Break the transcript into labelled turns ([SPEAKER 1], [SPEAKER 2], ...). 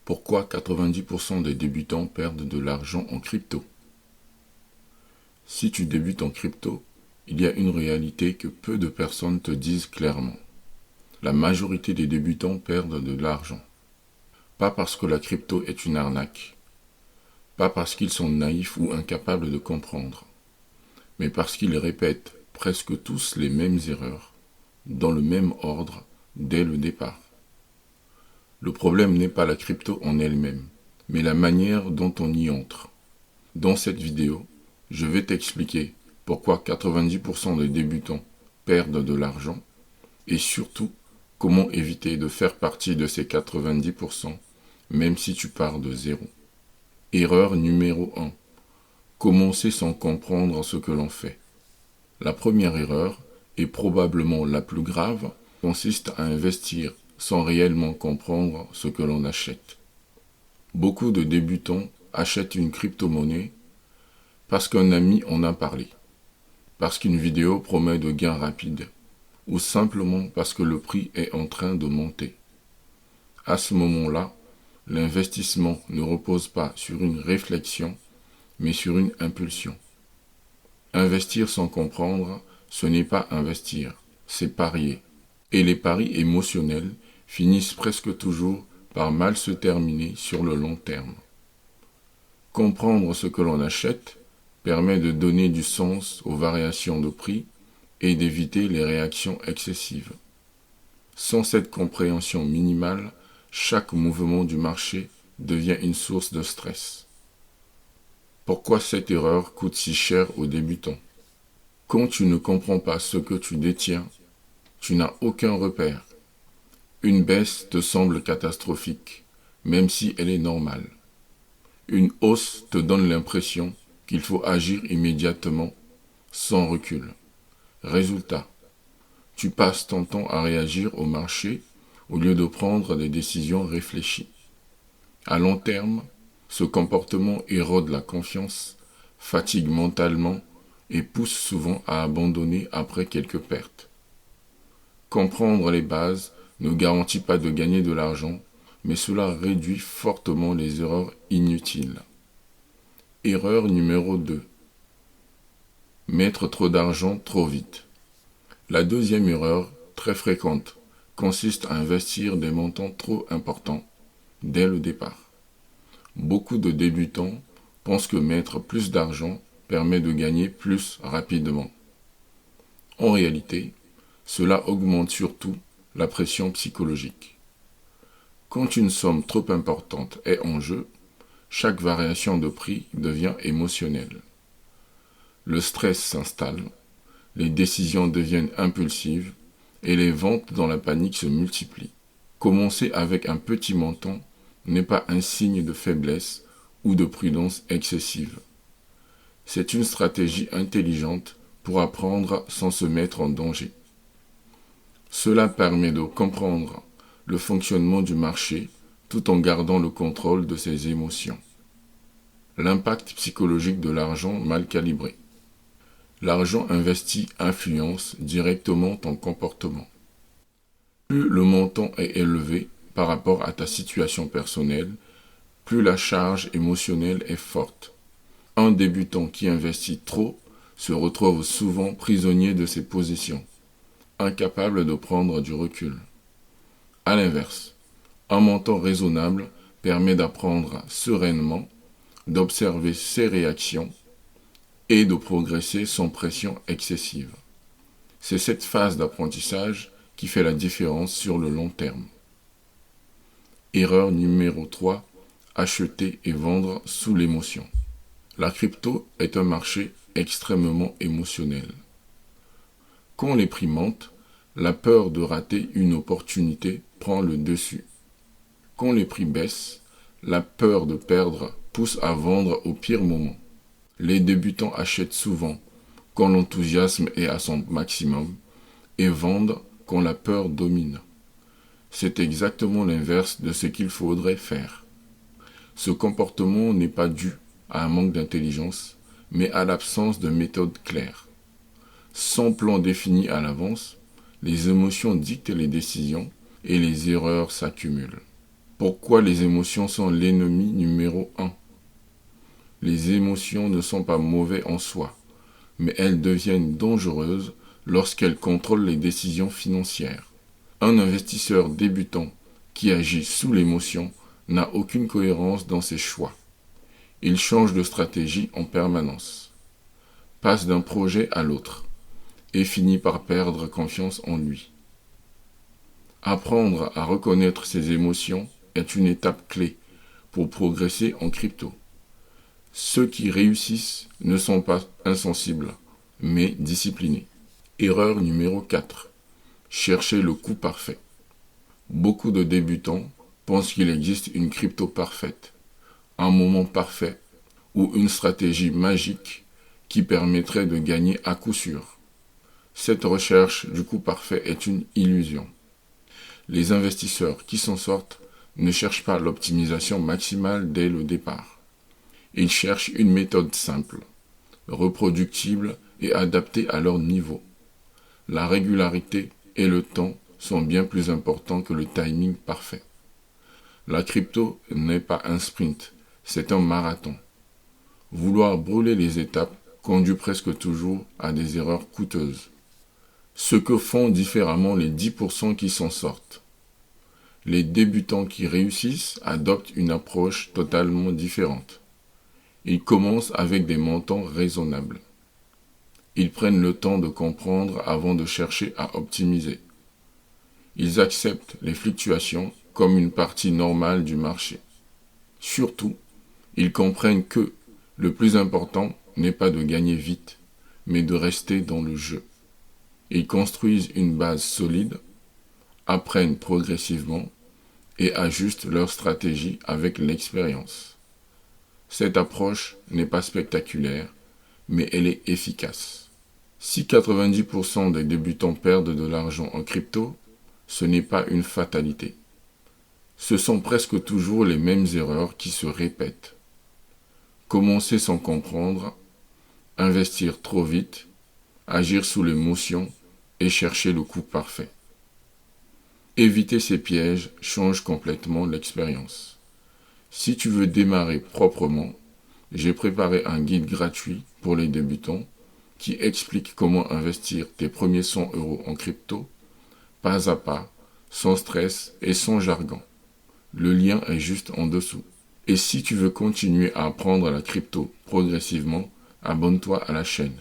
[SPEAKER 1] Pourquoi 90% des débutants perdent de l'argent en crypto? Si tu débutes en crypto, il y a une réalité que peu de personnes te disent clairement. La majorité des débutants perdent de l'argent. Pas parce que la crypto est une arnaque, pas parce qu'ils sont naïfs ou incapables de comprendre, mais parce qu'ils répètent presque tous les mêmes erreurs, dans le même ordre, dès le départ. Le problème n'est pas la crypto en elle-même, mais la manière dont on y entre. Dans cette vidéo, je vais t'expliquer pourquoi 90% des débutants perdent de l'argent et surtout comment éviter de faire partie de ces 90% même si tu pars de zéro. Erreur numéro 1. Commencer sans comprendre ce que l'on fait. La première erreur, et probablement la plus grave, consiste à investir sans réellement comprendre ce que l'on achète. Beaucoup de débutants achètent une crypto-monnaie parce qu'un ami en a parlé, parce qu'une vidéo promet de gains rapides, ou simplement parce que le prix est en train de monter. À ce moment-là, l'investissement ne repose pas sur une réflexion, mais sur une impulsion. Investir sans comprendre, ce n'est pas investir, c'est parier. Et les paris émotionnels finissent presque toujours par mal se terminer sur le long terme. Comprendre ce que l'on achète permet de donner du sens aux variations de prix et d'éviter les réactions excessives. Sans cette compréhension minimale, chaque mouvement du marché devient une source de stress. Pourquoi cette erreur coûte si cher aux débutants? Quand tu ne comprends pas ce que tu détiens, tu n'as aucun repère. Une baisse te semble catastrophique, même si elle est normale. Une hausse te donne l'impression qu'il faut agir immédiatement, sans recul. Résultat, tu passes ton temps à réagir au marché au lieu de prendre des décisions réfléchies. À long terme, ce comportement érode la confiance, fatigue mentalement et pousse souvent à abandonner après quelques pertes. Comprendre les bases ne garantit pas de gagner de l'argent, mais cela réduit fortement les erreurs inutiles. Erreur numéro 2. Mettre trop d'argent trop vite. La deuxième erreur, très fréquente, consiste à investir des montants trop importants dès le départ. Beaucoup de débutants pensent que mettre plus d'argent permet de gagner plus rapidement. En réalité, cela augmente surtout la pression psychologique. Quand une somme trop importante est en jeu, chaque variation de prix devient émotionnelle. Le stress s'installe, les décisions deviennent impulsives et les ventes dans la panique se multiplient. Commencer avec un petit montant n'est pas un signe de faiblesse ou de prudence excessive. C'est une stratégie intelligente pour apprendre sans se mettre en danger. Cela permet de comprendre le fonctionnement du marché tout en gardant le contrôle de ses émotions. L'impact psychologique de l'argent mal calibré. L'argent investi influence directement ton comportement. Plus le montant est élevé par rapport à ta situation personnelle, plus la charge émotionnelle est forte. Un débutant qui investit trop se retrouve souvent prisonnier de ses positions, incapable de prendre du recul. À l'inverse, un montant raisonnable permet d'apprendre sereinement, d'observer ses réactions et de progresser sans pression excessive. C'est cette phase d'apprentissage qui fait la différence sur le long terme. Erreur numéro 3, acheter et vendre sous l'émotion. La crypto est un marché extrêmement émotionnel. Quand les prix montent, la peur de rater une opportunité prend le dessus. Quand les prix baissent, la peur de perdre pousse à vendre au pire moment. Les débutants achètent souvent quand l'enthousiasme est à son maximum et vendent quand la peur domine. C'est exactement l'inverse de ce qu'il faudrait faire. Ce comportement n'est pas dû à un manque d'intelligence, mais à l'absence de méthode claire. Sans plan défini à l'avance, les émotions dictent les décisions et les erreurs s'accumulent. Pourquoi les émotions sont l'ennemi numéro 1? Les émotions ne sont pas mauvaises en soi, mais elles deviennent dangereuses lorsqu'elles contrôlent les décisions financières. Un investisseur débutant qui agit sous l'émotion n'a aucune cohérence dans ses choix. Il change de stratégie en permanence, passe d'un projet à l'autre et finit par perdre confiance en lui. Apprendre à reconnaître ses émotions est une étape clé pour progresser en crypto. Ceux qui réussissent ne sont pas insensibles, mais disciplinés. Erreur numéro 4. Chercher le coup parfait. Beaucoup de débutants pensent qu'il existe une crypto parfaite, un moment parfait ou une stratégie magique qui permettrait de gagner à coup sûr. Cette recherche du coup parfait est une illusion. Les investisseurs qui s'en sortent ne cherchent pas l'optimisation maximale dès le départ. Ils cherchent une méthode simple, reproductible et adaptée à leur niveau. La régularité et le temps sont bien plus importants que le timing parfait. La crypto n'est pas un sprint, c'est un marathon. Vouloir brûler les étapes conduit presque toujours à des erreurs coûteuses. Ce que font différemment les 10% qui s'en sortent. Les débutants qui réussissent adoptent une approche totalement différente. Ils commencent avec des montants raisonnables. Ils prennent le temps de comprendre avant de chercher à optimiser. Ils acceptent les fluctuations comme une partie normale du marché. Surtout, ils comprennent que le plus important n'est pas de gagner vite, mais de rester dans le jeu. Ils construisent une base solide, apprennent progressivement et ajustent leur stratégie avec l'expérience. Cette approche n'est pas spectaculaire, mais elle est efficace. Si 90% des débutants perdent de l'argent en crypto, ce n'est pas une fatalité. Ce sont presque toujours les mêmes erreurs qui se répètent. Commencer sans comprendre, investir trop vite, agir sous l'émotion et chercher le coup parfait. Éviter ces pièges change complètement l'expérience. Si tu veux démarrer proprement, j'ai préparé un guide gratuit pour les débutants qui explique comment investir tes premiers 100 € en crypto, pas à pas, sans stress et sans jargon. Le lien est juste en dessous. Et si tu veux continuer à apprendre la crypto progressivement, abonne-toi à la chaîne.